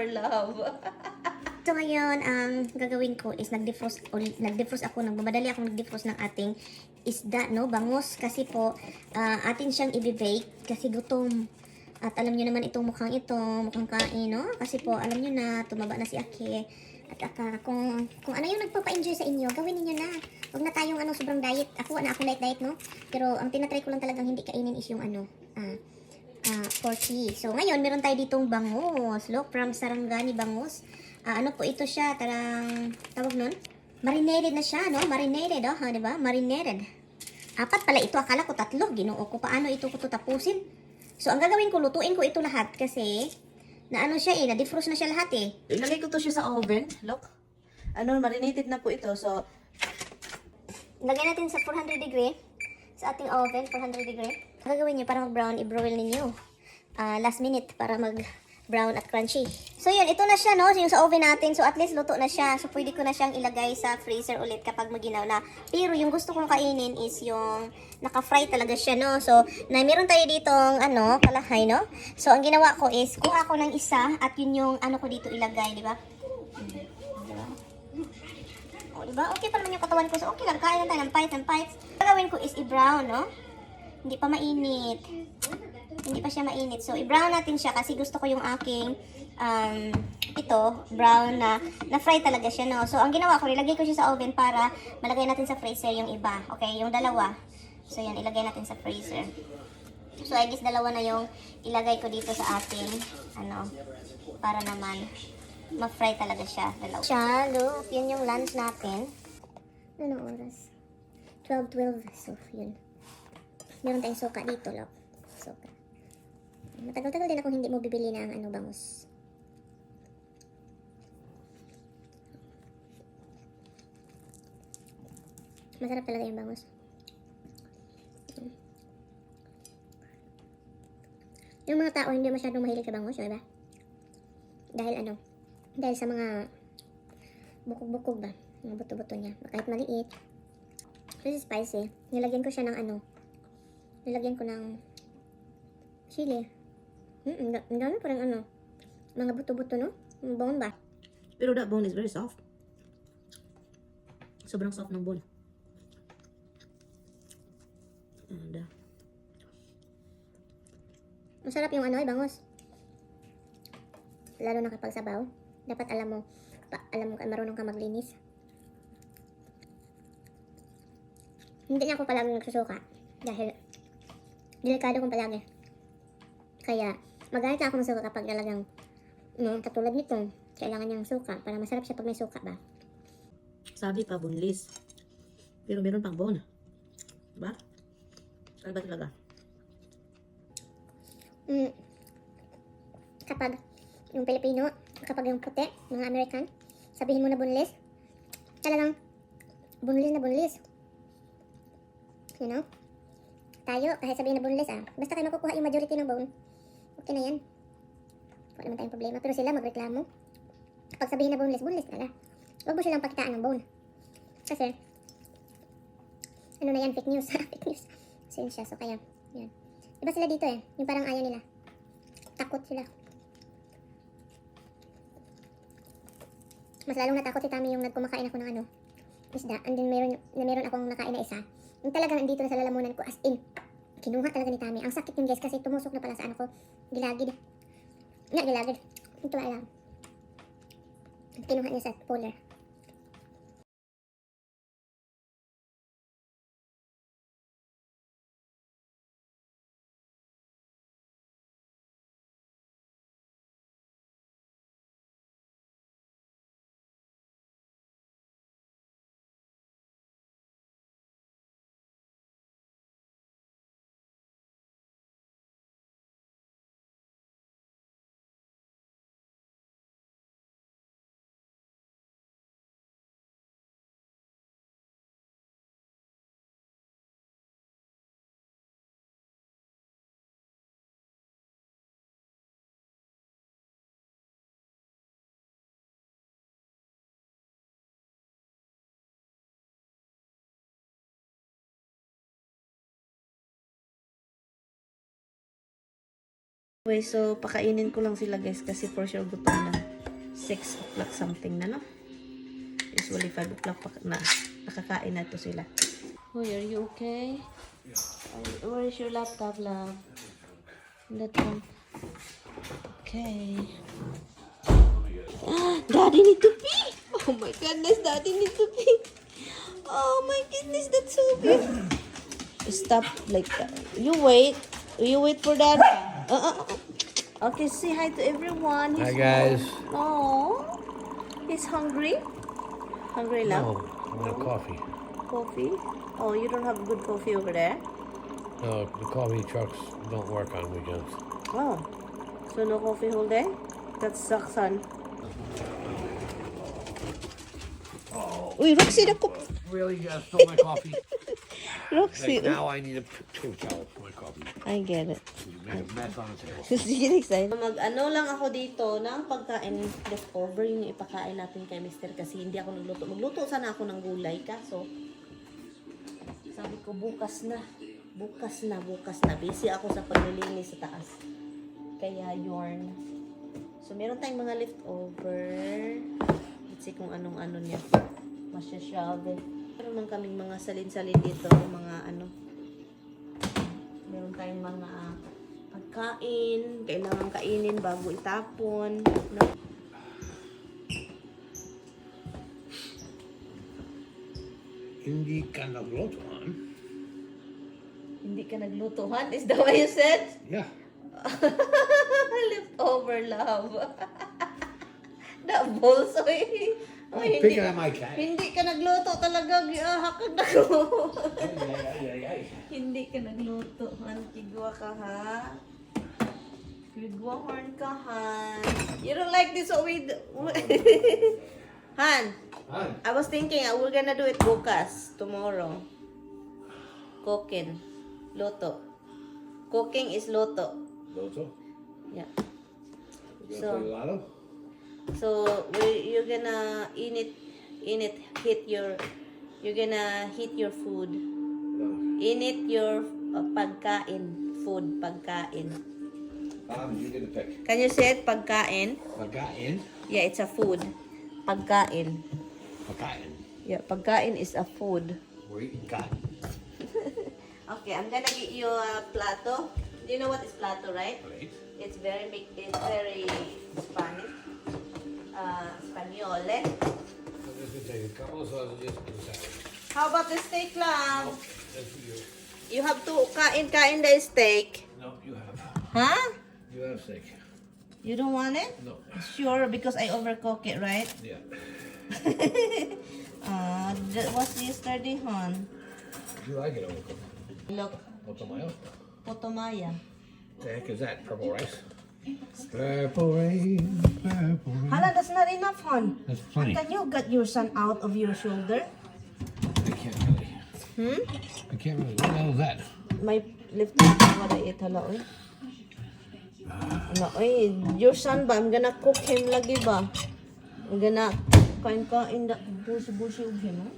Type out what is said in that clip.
for love. So ngayon, ang gagawin ko is nag-defrost ako, nagmamadali akong nag-defrost ng ating isda, no? Bangus, kasi po, atin siyang i-bake kasi gutom. At alam niyo naman itong mukhang kain, no? Kasi po, alam niyo na, tumaba na si Ake. At kung ano yung nagpapa-enjoy sa inyo, gawin niyo na. Huwag na tayong sobrang diet. Ako diet, no? Pero ang tinatry ko lang talagang hindi kainin is yung porky. So, ngayon, meron tayo ditong bangus. Look, from Sarangani bangus. Ano po ito siya? Tawag nun? Marinated na siya, no? Marinated, diba? Marinated. 4 pala ito. Akala ko 3. Ginoo ko. Paano ito ko tapusin? So, ang gagawin ko, lutuin ko ito lahat kasi na-defrost na siya lahat eh. Ilagay ko to siya sa oven. Look. Marinated na po ito. So, lagay natin sa 400 degree. Sa ating oven, 400 degree. Ang gagawin nyo para mag-brown, i-broil ninyo. Last minute para mag-brown at crunchy. So yun, ito na siya, no? Yung sa oven natin. So at least luto na siya. So pwede ko na siyang ilagay sa freezer ulit kapag maginaw na. Pero yung gusto kong kainin is yung naka-fry talaga siya, no? So, meron tayo ditong, kalahay, no? So ang ginawa ko is, kuha ko ng isa at yun yung ko dito ilagay, di ba? Diba? Okay pa naman yung katawan ko. So, okay lang. Kain lang tayo ng bites. Ang gagawin ko is i-brown, no? Hindi pa mainit. Hindi pa siya mainit. So, i-brown natin siya kasi gusto ko yung aking brown na-fry talaga siya, no? So, ang ginawa ko, ilagay ko siya sa oven para malagay natin sa freezer yung iba. Okay? Yung dalawa. So, yan. Ilagay natin sa freezer. So, I guess dalawa na yung ilagay ko dito sa ating, para naman ma-fry talaga siya. Dalawa. Siya, look. Yun yung lunch natin. Ano oras? 12. So, yun. Meron tayong suka dito, look. Suka. Matagal-tagal din akong hindi mo bibili ng bangus. Masarap talaga yung bangus. Yung mga tao hindi masyadong mahilig sa bangus, diba? Dahil sa mga bukog-bukog ba? Mga buto-buto niya. Kahit maliit. This is spicy. Nilagyan ko siya ng nilagyan ko ng chili. Ang dami parang mga buto-buto, no? Ang bone ba? pero that bone is very soft. Sobrang soft ng bone. Masarap yung bangus. Lalo na kapag sabaw. Dapat alam mo marunong ka maglinis. Hindi na ako palagi nagsusuka. Dahil delikado kong palagi. Kaya magalit na ako ng suka kapag talagang katulad nito. Kailangan niyang suka para masarap siya pag may suka ba. Sabi pa boneless. Pero meron pang bone. Diba? Ano ba talaga? Kapag yung Pilipino, kapag yung puti, mga American, sabihin mo na boneless, talagang boneless na boneless. You know? Tayo, kahit sabihin na boneless basta kayo makukuha yung majority ng bone, okay na yan. Wala naman tayong problema. Pero sila magreklamo. Pag sabihin na boneless na. Huwag mo silang pagkitaan ng bone. Kasi, na yan, fake news. Fake news. Siya, so kaya, yan. Diba sila dito yung parang ayaw nila. Takot sila. Mas lalong natakot si Tami yung nagkumakain ako ng isda. And then meron akong nakain na isa. Yung talagang nandito na sa lalamunan ko, as in, kinuha talaga ni Tami. Ang sakit yun guys kasi tumusok na pala sa ko. Gilagid. Gilagid. Ito alam. Kinuha niya sa polar. Okay, so pakainin ko lang sila guys kasi for sure gutom na. 6 o'clock something na, no? Usually 5 o'clock pa na nakakain na to sila. Hoy, are you okay? Where is your laptop, love? That one. Okay. Daddy need to pee! Oh my goodness, Daddy need to pee! Oh my goodness, that's so big! Stop like that. You wait for Daddy. Okay, say hi to everyone. Hi guys. Oh, he's hungry. Hungry, love? No, I want coffee. Coffee? Oh, you don't have good coffee over there? No, the coffee trucks don't work on weekends. Oh, so no coffee whole day? That sucks, son. Uy, Roxy, naku. Really? You guys stole my coffee? Roxy. Now I need a two towel for my coffee. I get it. You made a mess on the table. Sige, next time. Mag-ano lang ako dito ng pagkain leftover yung ipakain natin kay Mr. kasi hindi ako nagluto. Magluto sana ako ng gulay kaso sabi ko bukas na. Bukas na. Busy ako sa paglilinis sa taas. Kaya yarn. So, meron tayong mga leftover. Let's see kung anong-ano niya. Masyasyave. Meron lang kaming mga salin-salin dito. Mga ano. Meron tayong mga pagkain. Kailangan kainin bago itapon. No? Hindi ka naglutuan? Hindi ka naglutuhan? Is that what you said? Yeah. Leftover, love. That balls. I'm picking at my cat. Hindi ka nagluto talaga. Hakag na ko. Hindi ka nagluto. Kigwa ka, ha? Kigwa horn ka, Han. You don't like this with... Han, I was thinking we're gonna do it bukas, tomorrow. Cooking. Loto. Cooking is loto. Loto? Yeah. You So- gonna play lotto? So you're gonna you're gonna heat your food. Init your pagkain. Food, pagkain. You get a pick. Can you say it? Pagkain? Pagkain? Yeah, it's a food. Pagkain. Pagkain. Yeah, pagkain is a food. We're eating cotton. Okay, I'm gonna get you a plato. Do you know what is plato, right? Right? It's very big. It's very Spanish. Espanol. I'm just gonna take a couple of sausages and salad. How about the steak, love? That's for you. You have to kain the steak. No, you have. Huh? You have steak. You don't want it? No. Sure, because I overcook it, right? Yeah. That was yesterday, hon. You like it overcooked. Look, Otomayo? potomaya. The heck is that? Purple rice? Purple rain, purple rain. Hala, that's not enough, hon. That's plenty. Can you get your son out of your shoulder? I can't really. I can't really. What the hell is that? My left what I ate, hala, oy. Hala, oy, your son ba? I'm gonna cook him lagi ba? I'm gonna kain the bushi of him, huh?